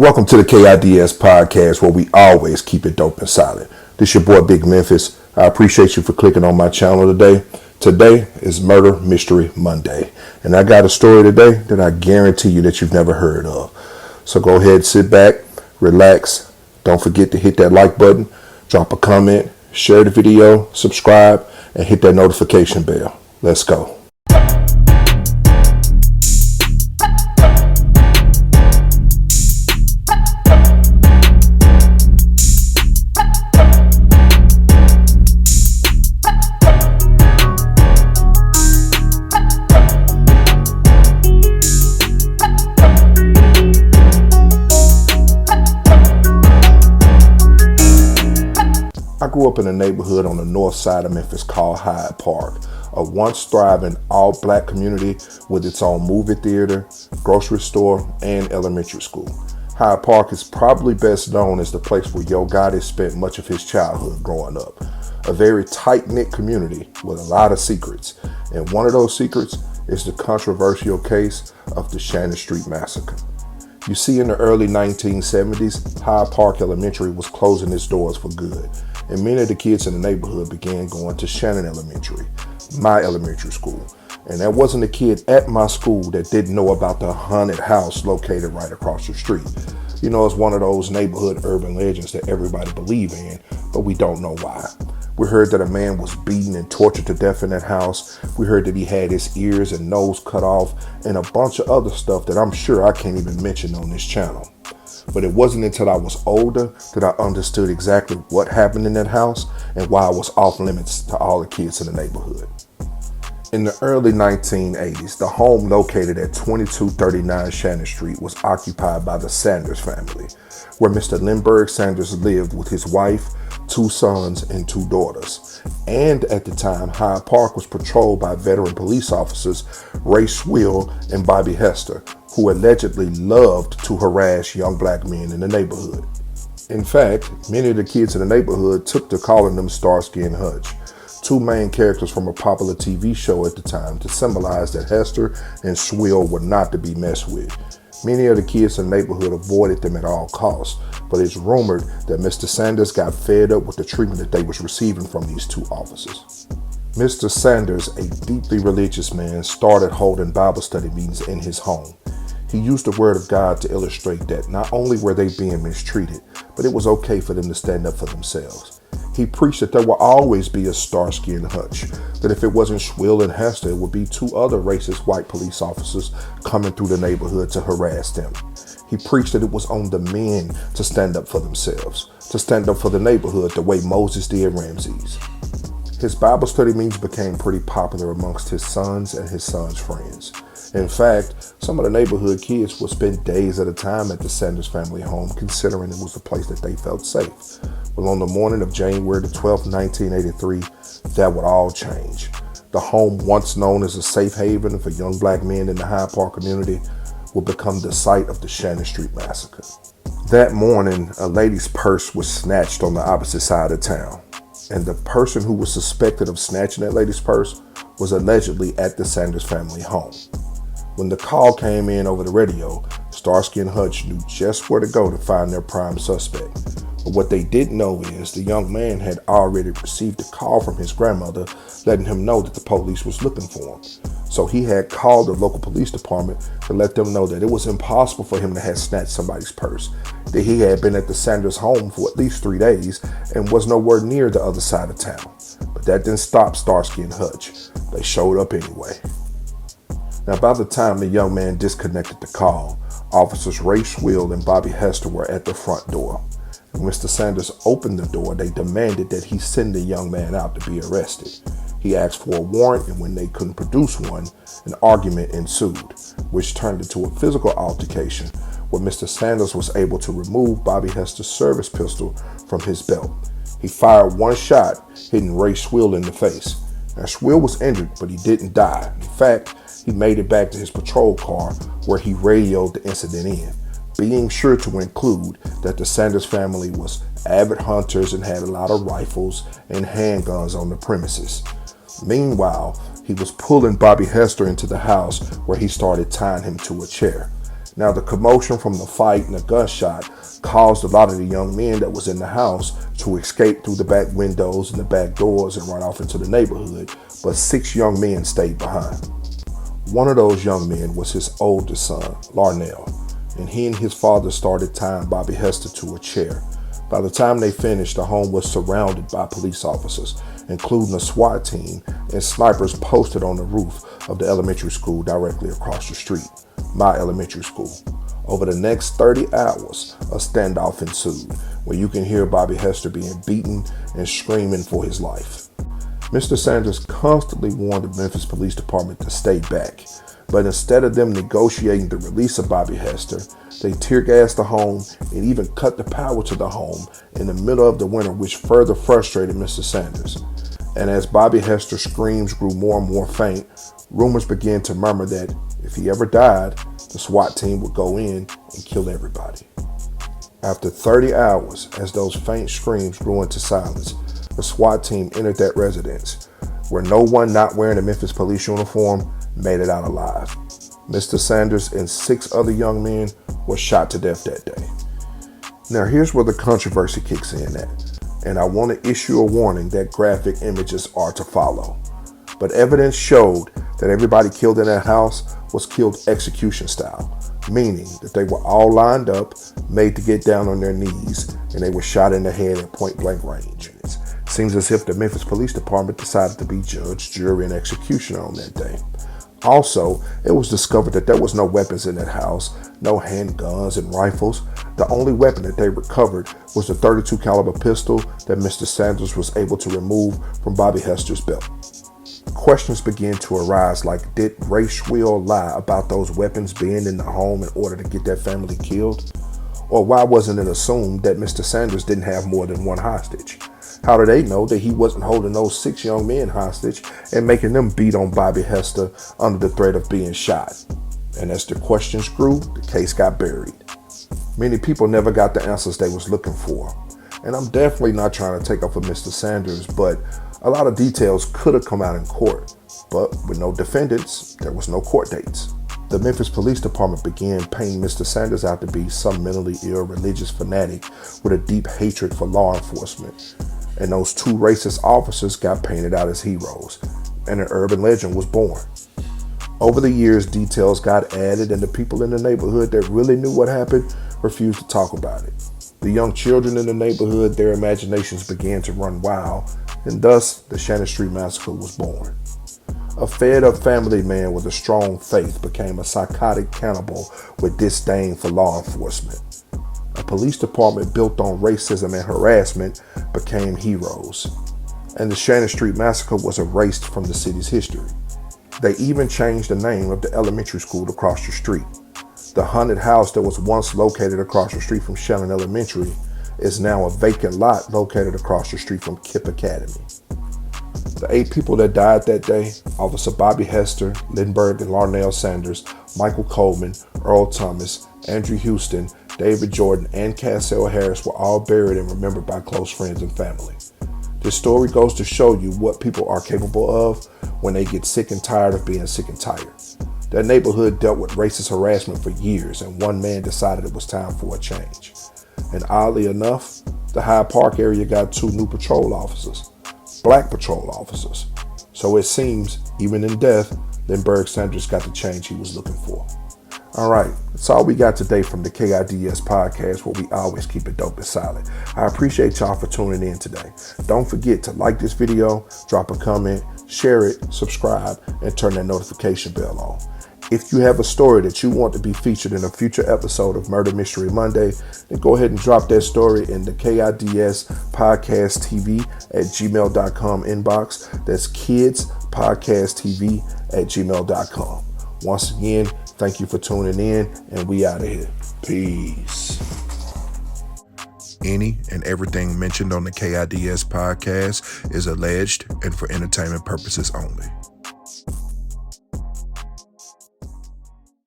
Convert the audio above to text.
Welcome to the KIDS podcast, where we always keep it dope and solid. This your boy Big Memphis. I appreciate you for clicking on my channel today. Today is Murder Mystery Monday, and I got a story today that I guarantee you that you've never heard of. So go ahead, sit back, relax. Don't forget to hit that like button, drop a comment, share the video, subscribe, and hit that notification bell. Let's go. I grew up in a neighborhood on the north side of Memphis called Hyde Park, a once thriving all-black community with its own movie theater, grocery store, and elementary school. Hyde Park is probably best known as the place where Yo Gotti spent much of his childhood growing up. A very tight-knit community with a lot of secrets, and one of those secrets is the controversial case of the Shannon Street Massacre. You see, in the early 1970s, Hyde Park Elementary was closing its doors for good, and many of the kids in the neighborhood began going to Shannon Elementary, my elementary school. And there wasn't a kid at my school that didn't know about the haunted house located right across the street. You know, it's one of those neighborhood urban legends that everybody believes in, but we don't know why. We heard that a man was beaten and tortured to death in that house. We heard that he had his ears and nose cut off, and a bunch of other stuff that I'm sure I can't even mention on this channel. But it wasn't until I was older that I understood exactly what happened in that house and why it was off limits to all the kids in the neighborhood. In the early 1980s, the home located at 2239 Shannon Street was occupied by the Sanders family, where Mr. Lindbergh Sanders lived with his wife, 2 sons, and 2 daughters. And at the time, Hyde Park was patrolled by veteran police officers Ray Swill and Bobby Hester, who allegedly loved to harass young black men in the neighborhood. In fact, many of the kids in the neighborhood took to calling them Starsky and Hutch, 2 main characters from a popular TV show at the time, to symbolize that Hester and Swill were not to be messed with. Many of the kids in the neighborhood avoided them at all costs, but it's rumored that Mr. Sanders got fed up with the treatment that they was receiving from these 2 officers. Mr. Sanders, a deeply religious man, started holding Bible study meetings in his home. He used the word of God to illustrate that not only were they being mistreated, but it was okay for them to stand up for themselves. He preached that there will always be a Starsky and Hutch, that if it wasn't Swill and Hester, it would be 2 other racist white police officers coming through the neighborhood to harass them. He preached that it was on the men to stand up for themselves, to stand up for the neighborhood the way Moses did Ramses. His Bible study meetings became pretty popular amongst his sons and his sons' friends. In fact, some of the neighborhood kids would spend days at a time at the Sanders family home, considering it was a place that they felt safe. Well, on the morning of January the 12th, 1983, that would all change. The home, once known as a safe haven for young black men in the Hyde Park community, would become the site of the Shannon Street Massacre. That morning, a lady's purse was snatched on the opposite side of town, and the person who was suspected of snatching that lady's purse was allegedly at the Sanders family home. When the call came in over the radio, Starsky and Hutch knew just where to go to find their prime suspect. But what they didn't know is the young man had already received a call from his grandmother letting him know that the police was looking for him. So he had called the local police department to let them know that it was impossible for him to have snatched somebody's purse, that he had been at the Sanders home for at least 3 days and was nowhere near the other side of town. But that didn't stop Starsky and Hutch. They showed up anyway. Now, by the time the young man disconnected the call, officers Ray Swill and Bobby Hester were at the front door. When Mr. Sanders opened the door, they demanded that he send the young man out to be arrested. He asked for a warrant, and when they couldn't produce one, an argument ensued, which turned into a physical altercation where Mr. Sanders was able to remove Bobby Hester's service pistol from his belt. He fired 1 shot, hitting Ray Swill in the face. Now, Swill was injured, but he didn't die. In fact, he made it back to his patrol car where he radioed the incident in, being sure to include that the Sanders family was avid hunters and had a lot of rifles and handguns on the premises. Meanwhile, he was pulling Bobby Hester into the house where he started tying him to a chair. Now, the commotion from the fight and the gunshot caused a lot of the young men that was in the house to escape through the back windows and the back doors and run off into the neighborhood, but 6 young men stayed behind. One of those young men was his oldest son, Larnell, and he and his father started tying Bobby Hester to a chair. By the time they finished, the home was surrounded by police officers, including a SWAT team and snipers posted on the roof of the elementary school directly across the street, my elementary school. Over the next 30 hours, a standoff ensued, where you can hear Bobby Hester being beaten and screaming for his life. Mr. Sanders constantly warned the Memphis Police Department to stay back, but instead of them negotiating the release of Bobby Hester, they tear gassed the home and even cut the power to the home in the middle of the winter, which further frustrated Mr. Sanders. And as Bobby Hester's screams grew more and more faint, rumors began to murmur that if he ever died, the SWAT team would go in and kill everybody. After 30 hours, as those faint screams grew into silence, the SWAT team entered that residence, where no one not wearing a Memphis police uniform made it out alive. Mr. Sanders and 6 other young men were shot to death that day. Now here's where the controversy kicks in at, and I want to issue a warning that graphic images are to follow. But evidence showed that everybody killed in that house was killed execution style, meaning that they were all lined up, made to get down on their knees, and they were shot in the head at point blank range. And it seems as if the Memphis Police Department decided to be judge, jury, and executioner on that day. Also, it was discovered that there was no weapons in that house, no handguns and rifles. The only weapon that they recovered was the .32 caliber pistol that Mr. Sanders was able to remove from Bobby Hester's belt. Questions began to arise like, did Ray Schwill lie about those weapons being in the home in order to get that family killed? Or why wasn't it assumed that Mr. Sanders didn't have more than one hostage? How do they know that he wasn't holding those 6 young men hostage and making them beat on Bobby Hester under the threat of being shot? And as the questions grew, the case got buried. Many people never got the answers they was looking for. And I'm definitely not trying to take up for Mr. Sanders, but a lot of details could have come out in court. But with no defendants, there was no court dates. The Memphis Police Department began painting Mr. Sanders out to be some mentally ill religious fanatic with a deep hatred for law enforcement. And those 2 racist officers got painted out as heroes, and an urban legend was born. Over the years, details got added, and the people in the neighborhood that really knew what happened refused to talk about it. The young children in the neighborhood, their imaginations began to run wild, and thus the Shannon Street Massacre was born. A fed-up family man with a strong faith became a psychotic cannibal with disdain for law enforcement. A police department built on racism and harassment became heroes, and the Shannon Street Massacre was erased from the city's history. They even changed the name of the elementary school across the street. The haunted house that was once located across the street from Shannon Elementary is now a vacant lot located across the street from Kipp Academy. The 8 people that died that day, Officer Bobby Hester, Lindbergh and Larnell Sanders, Michael Coleman, Earl Thomas, Andrew Houston, David Jordan, and Cassell Harris were all buried and remembered by close friends and family. This story goes to show you what people are capable of when they get sick and tired of being sick and tired. That neighborhood dealt with racist harassment for years, and one man decided it was time for a change. And oddly enough, the Hyde Park area got 2 new patrol officers, black patrol officers. So it seems, even in death, Lindbergh Sanders got the change he was looking for. All right, that's all we got today from the KIDS podcast, where we always keep it dope and solid. I appreciate y'all for tuning in today. Don't forget to like this video, drop a comment, share it, subscribe, and turn that notification bell on. If you have a story that you want to be featured in a future episode of Murder Mystery Monday, then go ahead and drop that story in the KIDS Podcast TV at gmail.com inbox. That's kids podcast TV at gmail.com. Once again, thank you for tuning in, and we out of here. Peace. Any and everything mentioned on the KIDS podcast is alleged and for entertainment purposes only.